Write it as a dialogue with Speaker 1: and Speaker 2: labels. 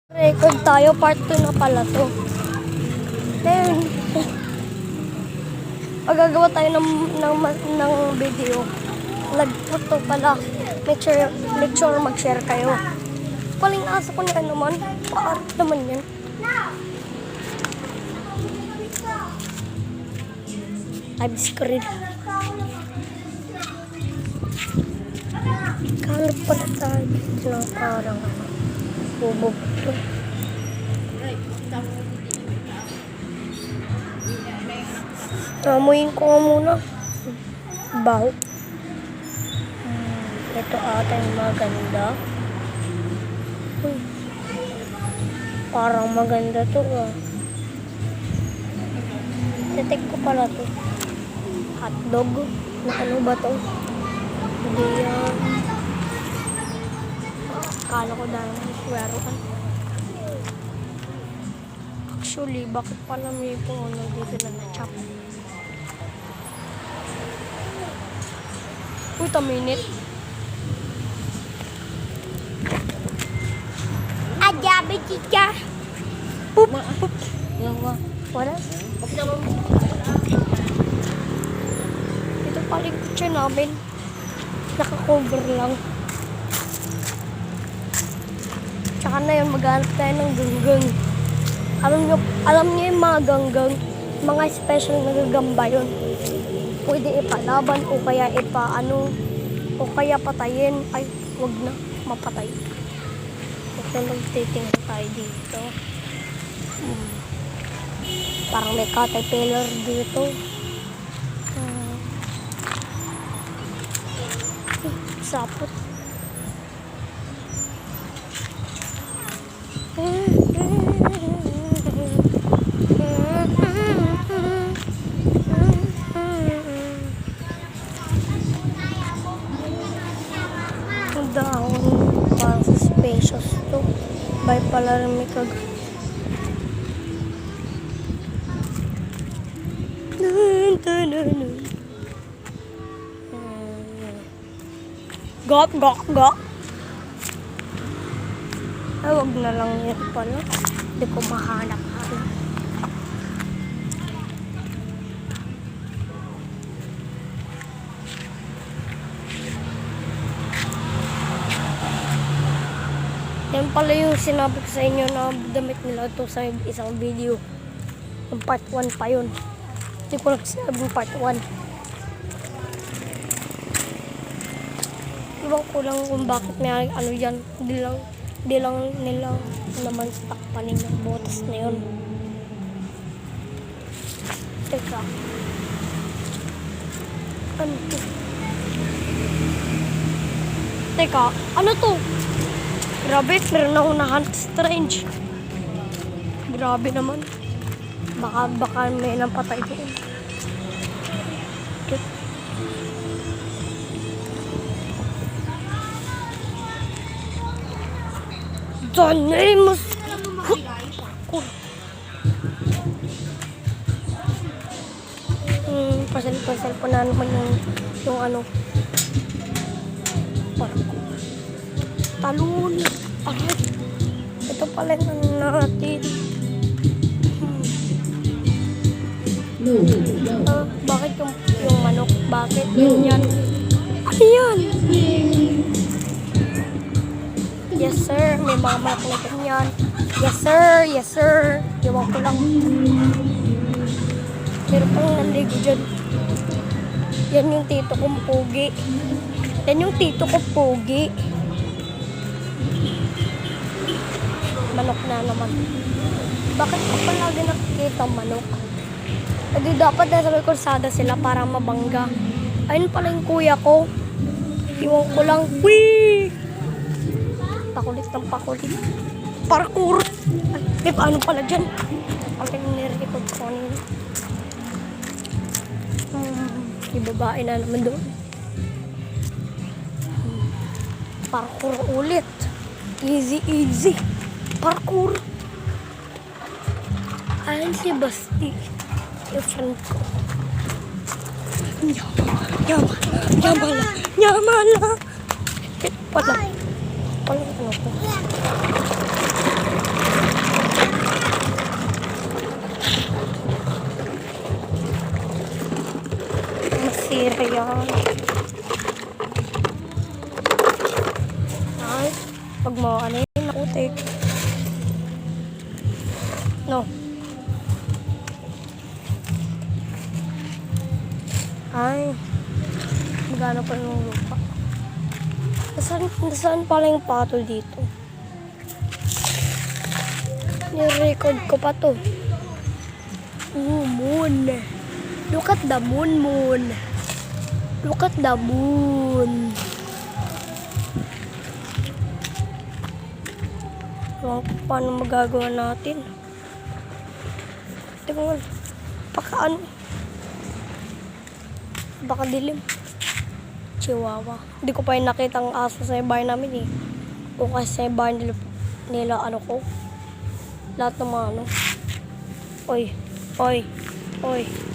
Speaker 1: Record tayo, part 2 na pala to. Then, magagawa tayo ng video. Nagputo pala. Make sure mag-share kayo. Paling aso ko na naman. Paart naman yan. Live screen. Kalap pala tayo dito na parang bubog to. Amuyin ko muna. Baho. Ito ata yung maganda. Parang maganda to ah. Titik ko pala to. Hotdog. Na ano ba to? Hindi yan. Kala ko dahil sweroan. Actually, bakit pala may po ano dito na na-chop? Wait a minute. Ajabi chicha. Poop, poop. Yawa. Wala? Ito pala yung kutsa namin. Naka-cover lang. Tsaka na yun, maghanap tayo ng ganggang. Alam niyo yung mga ganggang, mga special na gagamba yun. Pwede ipalaban o kaya o kaya patayin. Ay, wag na, mapatay. Ito lang titingnan tayo dito. Parang may caterpillar dito. Sapot. Ang dahon parang suspicious to. Bay pala rin may Gop, gop, gop. Ay, wag na lang yan pala. Hindi ko mahanap. Yan pala yung sinabi ko sa inyo na damit nila ito sa isang video. Yung part 1 pa yun. Hindi ko lang sinabi yung part 1. Iwan ko lang kung bakit may ano yan. Di lang nila naman takpanin ng botas na yun. Teka. Ano to? Teka, ano to? Grabe, meron ako na-hunt strange. Grabe naman. Baka may napatay doon. The name is... Pasal po na naman yung ano. Talon. Aray. Ito pala natin. Bakit yung manok? Bakit? Yan. Ano yan? Yes sir, may mga manok na ganyan. Yes sir, yes sir. Iwan ko lang. Pero pang nandigo dyan. Yan yung tito kong pogi. Yan yung tito kong pogi. Manok na naman. Bakit ko palagi nakikita manok? Hindi dapat nasa may kursada sila para mabangga. Ayun pala yung kuya ko. Iwan ko lang. Wee! Pakulit ng pakulit. Parkour! Ay, paano pala dyan? Ang nire-record ko kanina. Yung babae na naman doon. Parkour ulit. Easy, easy. Parkour. Ayan si Basti. Yung friend ko. Nyamala. Pala. Pala ano ko. putik. No. Ay. Magana pa yung lupa. Nasaan pala yung patol dito? Ni-record ko pa to. Oh, moon. Look at the moon, moon. Look at the moon. Paano magagawa natin? Tingnan. Ano? Baka dilim. Chihuahua. Hindi ko pa yung nakita ang aso sa bahay namin eh. O kasi sa bahay nila ano ko. Lahat ng mga ano. Oy. Oy. Oy.